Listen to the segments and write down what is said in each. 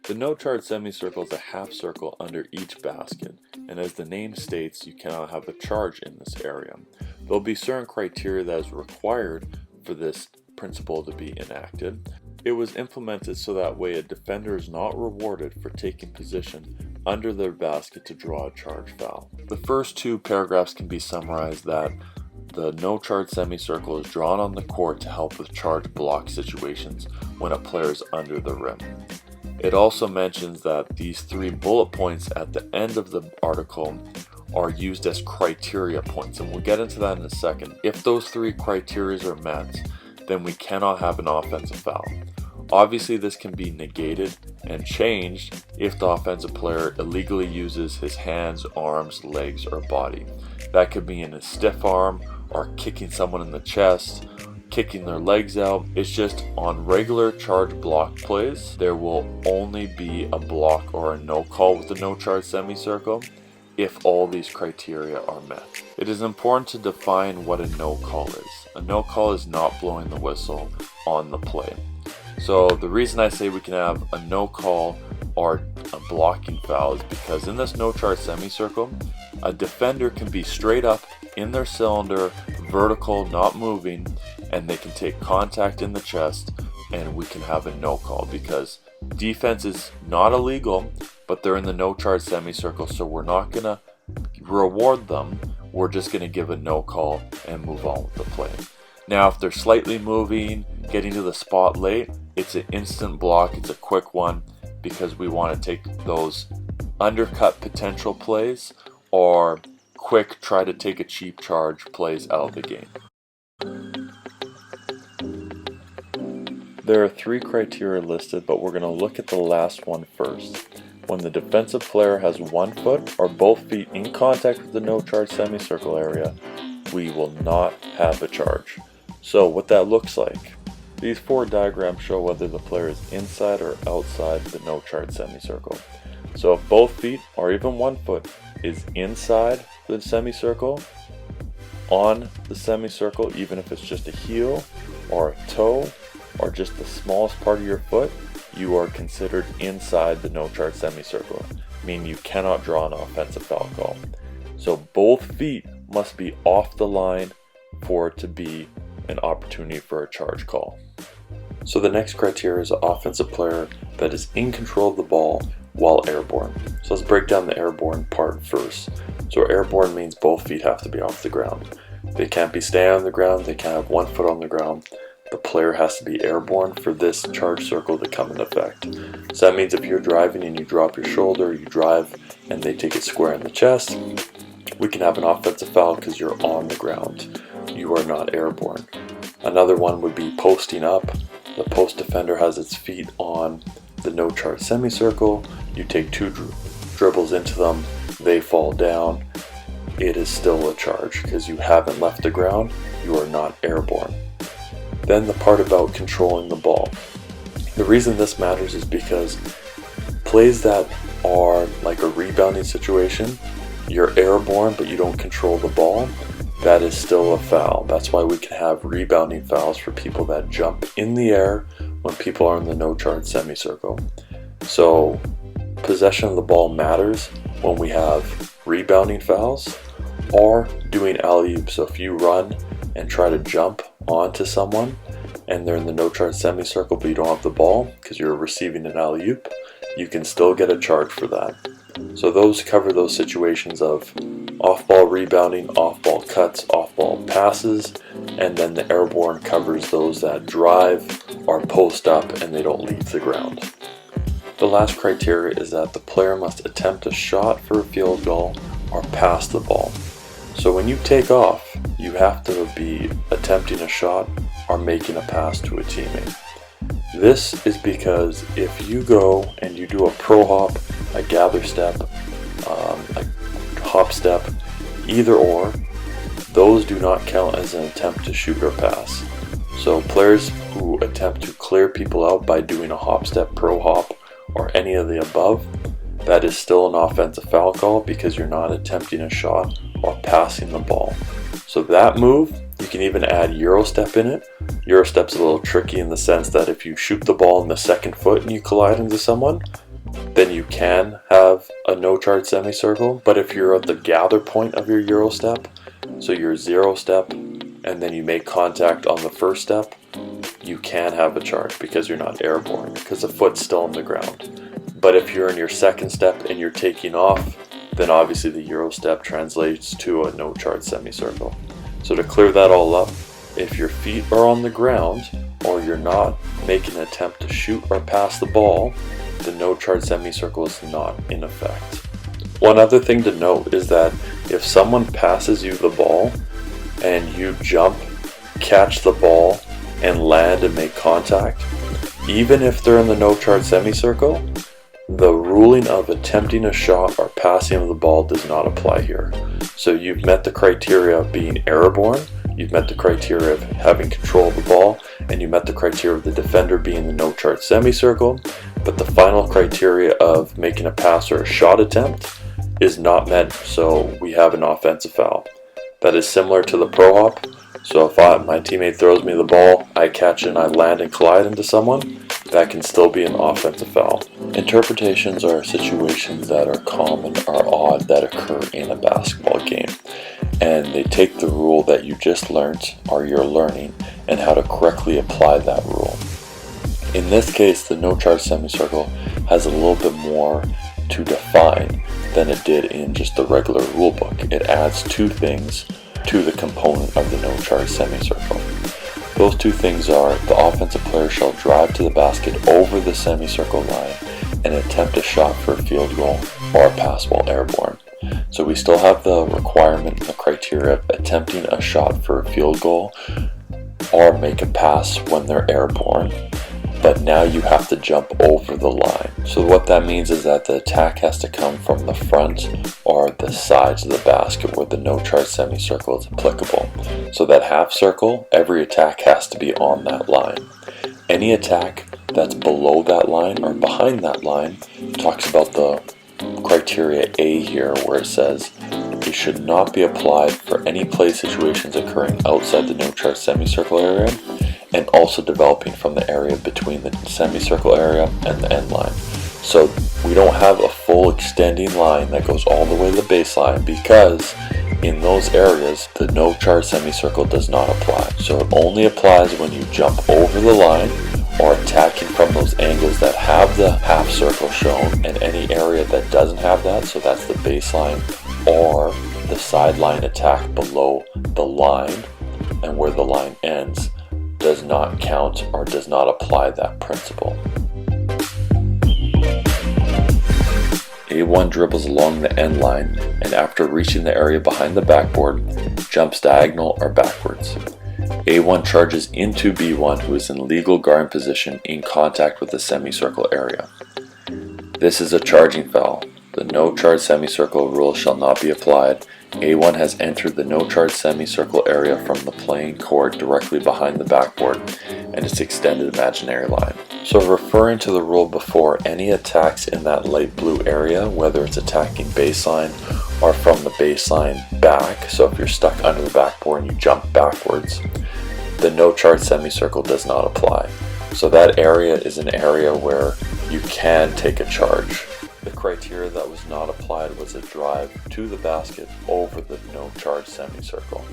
The no-charge semicircle is a half circle under each basket, and as the name states, you cannot have a charge in this area. There will be certain criteria that is required for this principle to be enacted. It was implemented so that way a defender is not rewarded for taking position under their basket to draw a charge foul. The first two paragraphs can be summarized that the no-charge semicircle is drawn on the court to help with charge block situations when a player is under the rim. It also mentions that these 3 bullet points at the end of the article are used as criteria points, and we'll get into that in a second. If those 3 criteria are met, then we cannot have an offensive foul. Obviously, this can be negated and changed if the offensive player illegally uses his hands, arms, legs, or body. That could be in a stiff arm or kicking someone in the chest, kicking their legs out. It's just on regular charge block plays, there will only be a block or a no call with the no charge semicircle if all these criteria are met. It is important to define what a no call is. A no call is not blowing the whistle on the play. So the reason I say we can have a no call or a blocking foul is because in this no charge semicircle, a defender can be straight up in their cylinder, vertical, not moving, and they can take contact in the chest, and we can have a no call because defense is not illegal, but they're in the no charge semicircle, so we're not going to reward them. We're just going to give a no call and move on with the play. Now, if they're slightly moving, getting to the spot late, it's an instant block, it's a quick one, because we want to take those undercut potential plays or quick try to take a cheap charge plays out of the game. There are 3 criteria listed, but we're going to look at the last one first. When the defensive player has 1 foot or both feet in contact with the no charge semicircle area, we will not have a charge. So what that looks like, these 4 diagrams show whether the player is inside or outside the no charge semicircle. So if both feet or even 1 foot is inside the semicircle, on the semicircle, even if it's just a heel or a toe or just the smallest part of your foot, you are considered inside the no charge semicircle, meaning you cannot draw an offensive foul call. So both feet must be off the line for it to be an opportunity for a charge call. So the next criteria is an offensive player that is in control of the ball while airborne. So let's break down the airborne part first. So airborne means both feet have to be off the ground. They can't be staying on the ground, they can't have 1 foot on the ground. The player has to be airborne for this charge circle to come into effect. So that means if you're driving and you drop your shoulder, you drive and they take it square in the chest, we can have an offensive foul because you're on the ground. You are not airborne. Another one would be posting up. The post defender has its feet on the no charge semicircle. You take 2 dribbles into them, they fall down. It is still a charge because you haven't left the ground. You are not airborne. Then the part about controlling the ball. The reason this matters is because plays that are like a rebounding situation, you're airborne but you don't control the ball, that is still a foul. That's why we can have rebounding fouls for people that jump in the air when people are in the no charge semicircle. So possession of the ball matters when we have rebounding fouls or doing alley-oops. So if you run and try to jump onto someone and they're in the no charge semicircle but you don't have the ball because you're receiving an alley-oop, you can still get a charge for that. So those cover those situations of off-ball rebounding, off-ball cuts, off-ball passes, and then the airborne covers those that drive or post up and they don't leave the ground. The last criteria is that the player must attempt a shot for a field goal or pass the ball. So when you take off, you have to be attempting a shot or making a pass to a teammate. This is because if you go and you do a pro hop, a gather step, a hop step, either or, those do not count as an attempt to shoot or pass. So players who attempt to clear people out by doing a hop step, pro hop, or any of the above, that is still an offensive foul call because you're not attempting a shot or passing the ball. So that move, you can even add Euro step in it. Euro step's a little tricky in the sense that if you shoot the ball in the second foot and you collide into someone, then you can have a no charge semicircle. But if you're at the gather point of your Euro step, so your 0 step, and then you make contact on the first step, you can have a charge because you're not airborne, because the foot's still on the ground. But if you're in your second step and you're taking off, then obviously the Euro step translates to a no charge semicircle. So to clear that all up, if your feet are on the ground or you're not making an attempt to shoot or pass the ball, the no charge semicircle is not in effect. One other thing to note is that if someone passes you the ball and you jump, catch the ball, and land and make contact, even if they're in the no charge semicircle, the ruling of attempting a shot or passing of the ball does not apply here. So you've met the criteria of being airborne, you've met the criteria of having control of the ball, and you met the criteria of the defender being the no charge semicircle, but the final criteria of making a pass or a shot attempt is not met, so we have an offensive foul. That is similar to the pro hop. So if my teammate throws me the ball, I catch it and I land and collide into someone, that can still be an offensive foul. Interpretations are situations that are common or odd that occur in a basketball game, and they take the rule that you just learned or you're learning and how to correctly apply that rule. In this case, the no charge semicircle has a little bit more to define than it did in just the regular rule book. It adds 2 things to the component of the no charge semicircle. Those 2 things are: the offensive player shall drive to the basket over the semicircle line and attempt a shot for a field goal or a pass while airborne. So we still have the requirement and the criteria of attempting a shot for a field goal or make a pass when they're airborne, but now you have to jump over the line. So what that means is that the attack has to come from the front or the sides of the basket where the no charge semicircle is applicable. So that half circle, every attack has to be on that line. Any attack that's below that line or behind that line talks about the criteria A here, where it says it should not be applied for any play situations occurring outside the no charge semicircle area, and also developing from the area between the semicircle area and the end line. So we don't have a full extending line that goes all the way to the baseline, because in those areas the no charge semicircle does not apply. So it only applies when you jump over the line or attacking from those angles that have the half circle shown, and any area that doesn't have that, so that's the baseline or the sideline attack below the line and where the line ends, does not count or does not apply that principle. A1 dribbles along the end line and after reaching the area behind the backboard, jumps diagonal or backwards. A1 charges into B1, who is in legal guard position in contact with the semicircle area. This is a charging foul. The no charge semicircle rule shall not be applied. A1 has entered the no charge semicircle area from the playing court directly behind the backboard and its extended imaginary line. So referring to the rule before, any attacks in that light blue area, whether it's attacking baseline or from the baseline back, so if you're stuck under the backboard and you jump backwards, the no charge semicircle does not apply. So that area is an area where you can take a charge. The criteria that was not applied was a drive to the basket over the no charge semicircle.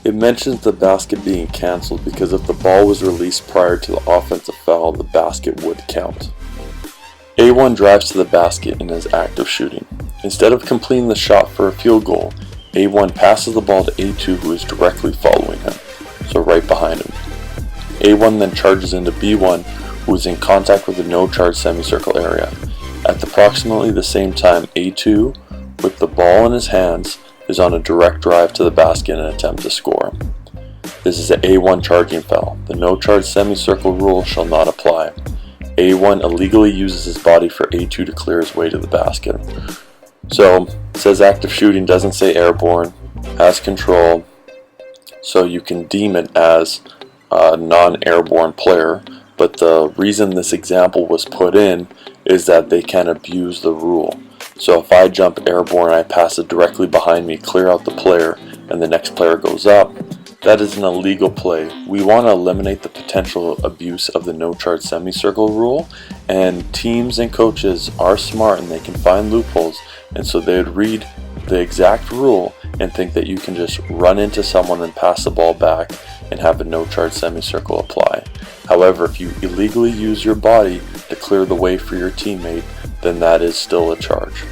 It mentions the basket being cancelled because if the ball was released prior to the offensive foul, the basket would count. A1 drives to the basket and is active shooting. Instead of completing the shot for a field goal, A1 passes the ball to A2, who is directly following him, so right behind him. A1 then charges into B1, who is in contact with the no charge semicircle area. At approximately the same time, A2, with the ball in his hands, is on a direct drive to the basket and attempt to score. This is an A1 charging foul. The no charge semicircle rule shall not apply. A1 illegally uses his body for A2 to clear his way to the basket. So it says active shooting, doesn't say airborne, has control, so you can deem it as a non-airborne player. But the reason this example was put in is that they can abuse the rule. So if I jump airborne and I pass it directly behind me, clear out the player, and the next player goes up, that is an illegal play. We want to eliminate the potential abuse of the no charge semicircle rule, and teams and coaches are smart and they can find loopholes, and so they would read the exact rule and think that you can just run into someone and pass the ball back and have a no charge semicircle apply. However, if you illegally use your body to clear the way for your teammate, then that is still a charge.